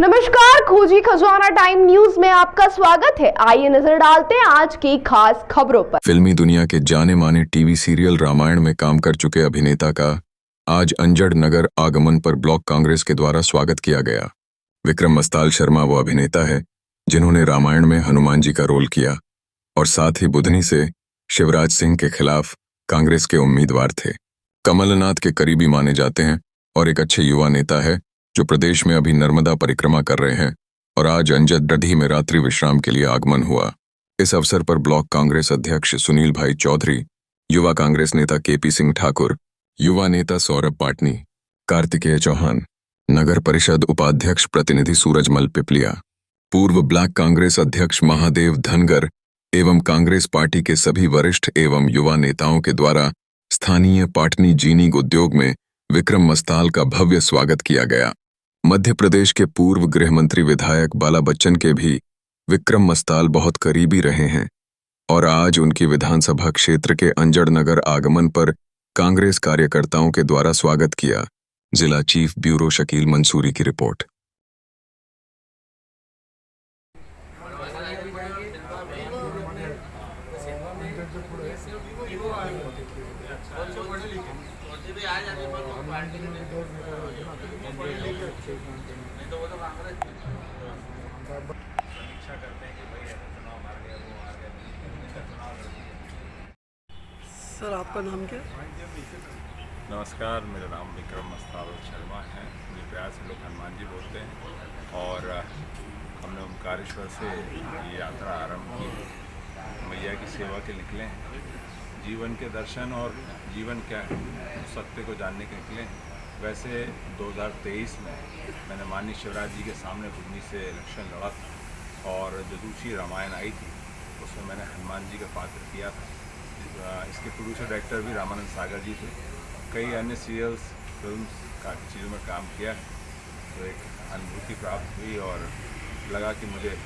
नमस्कार, खोजी खजाना टाइम न्यूज में आपका स्वागत है। आइए नजर डालते हैं आज की खास खबरों पर। फिल्मी दुनिया के जाने माने टीवी सीरियल रामायण में काम कर चुके अभिनेता का आज अंजड़ नगर आगमन पर ब्लॉक कांग्रेस के द्वारा स्वागत किया गया। विक्रम मस्ताल शर्मा वो अभिनेता है जिन्होंने रामायण में हनुमान जी का रोल किया और साथ ही बुधनी से शिवराज सिंह के खिलाफ कांग्रेस के उम्मीदवार थे। कमलनाथ के करीबी माने जाते हैं और एक अच्छे युवा नेता है जो प्रदेश में अभी नर्मदा परिक्रमा कर रहे हैं और आज अंजड़ में रात्रि विश्राम के लिए आगमन हुआ। इस अवसर पर ब्लॉक कांग्रेस अध्यक्ष सुनील भाई चौधरी, युवा कांग्रेस नेता केपी सिंह ठाकुर, युवा नेता सौरभ पाटनी, कार्तिकेय चौहान, नगर परिषद उपाध्यक्ष प्रतिनिधि सूरजमल पिपलिया, पूर्व ब्लॉक कांग्रेस अध्यक्ष महादेव धनगर एवं कांग्रेस पार्टी के सभी वरिष्ठ एवं युवा नेताओं के द्वारा स्थानीय पाटनी जीनी उद्योग में विक्रम मस्ताल का भव्य स्वागत किया गया। मध्य प्रदेश के पूर्व गृह मंत्री विधायक बाला बच्चन के भी विक्रम मस्ताल बहुत करीबी रहे हैं और आज उनकी विधानसभा क्षेत्र के अंजड़ नगर आगमन पर कांग्रेस कार्यकर्ताओं के द्वारा स्वागत किया। जिला चीफ ब्यूरो शकील मंसूरी की रिपोर्ट। सर, आपका नाम क्या? नमस्कार, मेरा नाम विक्रम मस्ताल शर्मा है। मुझे प्यार से लोग हनुमान जी बोलते हैं और हमने ओमकारेश्वर से ये यात्रा आरंभ की। मैया की सेवा के निकले हैं, जीवन के दर्शन और जीवन क्या है सत्य को जानने के निकले हैं। वैसे 2023 में मैंने माननीय शिवराज जी के सामने बुधनी से इलेक्शन लड़ा था और जो दूसरी रामायण आई थी उसमें मैंने हनुमान जी का पात्र किया था। इसके प्रोड्यूसर डायरेक्टर भी रामानंद सागर जी थे। कई अन्य सीरियल्स, फिल्म्स, काफ़ी चीज़ों में काम किया है। तो एक अनुभूति प्राप्त हुई और लगा कि मुझे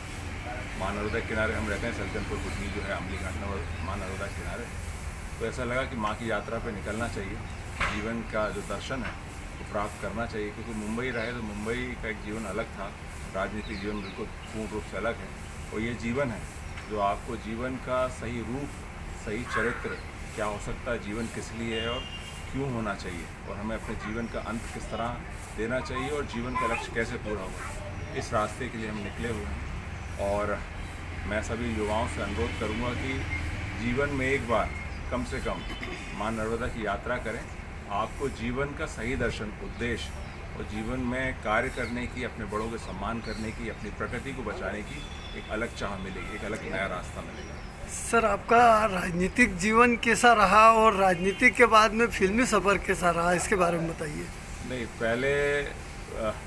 माँ नर्मदा किनारे हम रहते हैं, सज्जनपुर बुधनी जो है अमली घाट में, माँ नर्मदा किनारे। तो ऐसा लगा कि माँ की यात्रा पे निकलना चाहिए, जीवन का जो दर्शन है वो प्राप्त करना चाहिए। क्योंकि मुंबई रहे तो मुंबई का एक जीवन अलग था, राजनीतिक जीवन बिल्कुल पूर्ण रूप से अलग है। और ये जीवन है जो आपको जीवन का सही रूप, सही चरित्र क्या हो सकता है, जीवन किस लिए है और क्यों होना चाहिए, और हमें अपने जीवन का अंत किस तरह देना चाहिए और जीवन का लक्ष्य कैसे पूरा होगा, इस रास्ते के लिए हम निकले हुए हैं। और मैं सभी युवाओं से अनुरोध करूंगा कि जीवन में एक बार कम से कम माँ नर्मदा की यात्रा करें। आपको जीवन का सही दर्शन, उद्देश्य और जीवन में कार्य करने की, अपने बड़ों के सम्मान करने की, अपनी प्रकृति को बचाने की एक अलग चाह मिलेगी, एक अलग नया रास्ता मिलेगा। सर, आपका राजनीतिक जीवन कैसा रहा और राजनीतिक के बाद में फिल्मी सफ़र कैसा रहा, इसके बारे में बताइए। नहीं, पहले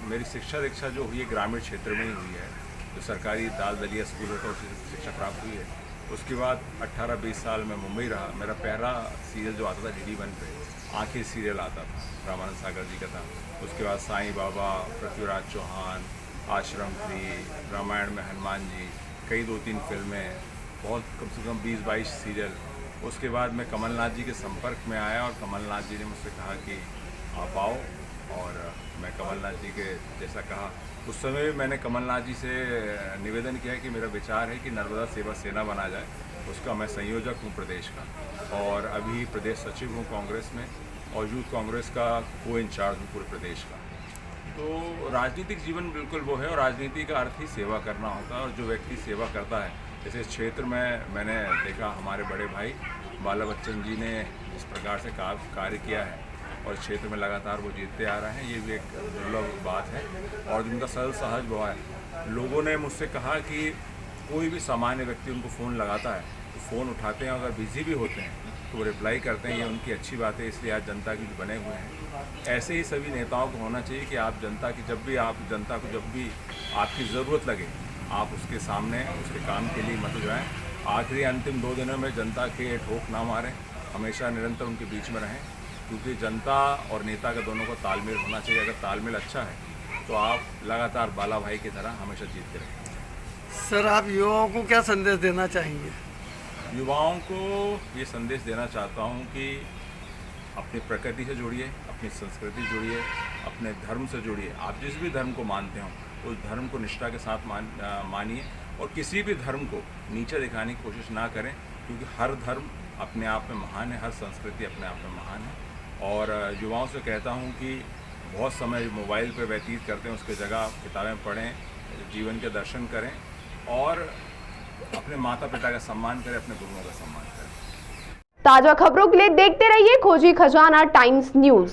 मेरी शिक्षा दीक्षा जो हुई है ग्रामीण क्षेत्र में ही हुई है, जो सरकारी दाल दलिया स्कूल होता है उससे शिक्षा प्राप्त हुई है। उसके बाद 18-20 साल में मुंबई रहा। मेरा पहला सीरियल जो आता था DD1 पे, आंखें सीरियल आता था, रामानंद सागर जी का था। उसके बाद साईं बाबा, पृथ्वीराज चौहान, आश्रम 3, रामायण में हनुमान जी, कई 2-3 फिल्में, बहुत कम से कम 20-22 सीरियल। उसके बाद मैं कमलनाथ जी के संपर्क में आया और कमलनाथ जी ने मुझसे कहा कि आप आओ, और मैं कमलनाथ जी के जैसा कहा। उस समय मैंने कमलनाथ जी से निवेदन किया कि मेरा विचार है कि नर्मदा सेवा सेना बना जाए। उसका मैं संयोजक हूँ प्रदेश का, और अभी प्रदेश सचिव हूँ कांग्रेस में, और यूथ कांग्रेस का को इंचार्ज हूँ पूरे प्रदेश का। तो राजनीतिक जीवन बिल्कुल वो है, और राजनीति का अर्थ ही सेवा करना होता है। और जो व्यक्ति सेवा करता है, जैसे इस क्षेत्र में मैंने देखा हमारे बड़े भाई बाला बच्चन जी ने जिस प्रकार से कार्य किया है और क्षेत्र में लगातार वो जीतते आ रहे हैं, ये भी एक दुर्लभ बात है। और जिनका सरल सहज भाव है, लोगों ने मुझसे कहा कि कोई भी सामान्य व्यक्ति उनको फ़ोन लगाता है तो फ़ोन उठाते हैं, अगर बिजी भी होते हैं तो वो रिप्लाई करते हैं। ये उनकी अच्छी बात है, इसलिए आज जनता की बने हुए हैं। ऐसे ही सभी नेताओं को होना चाहिए कि आप जनता की जब भी आपकी ज़रूरत लगे, आप उसके सामने उसके काम के लिए मत जाएं। आखिरी अंतिम 2 दिनों में जनता के ठोक ना मारें, हमेशा निरंतर उनके बीच में रहें, क्योंकि जनता और नेता का दोनों का तालमेल होना चाहिए। अगर तालमेल अच्छा है तो आप लगातार बाला भाई की तरह हमेशा जीतते रहें। सर, आप युवाओं को क्या संदेश देना चाहेंगे? युवाओं को ये संदेश देना चाहता हूँ कि अपनी प्रकृति से जुड़िए, अपनी संस्कृति जुड़िए, अपने धर्म से जुड़िए। आप जिस भी धर्म को मानते हो उस धर्म को निष्ठा के साथ मानिए और किसी भी धर्म को नीचा दिखाने की कोशिश ना करें, क्योंकि हर धर्म अपने आप में महान है, हर संस्कृति अपने आप में महान है। और युवाओं से कहता हूँ कि बहुत समय मोबाइल पर व्यतीत करते हैं, उसके जगह किताबें पढ़ें, जीवन के दर्शन करें और अपने माता पिता का सम्मान करें, अपने गुरुओं का सम्मान करें। ताजा खबरों के लिए देखते रहिए खोजी खजाना टाइम्स न्यूज।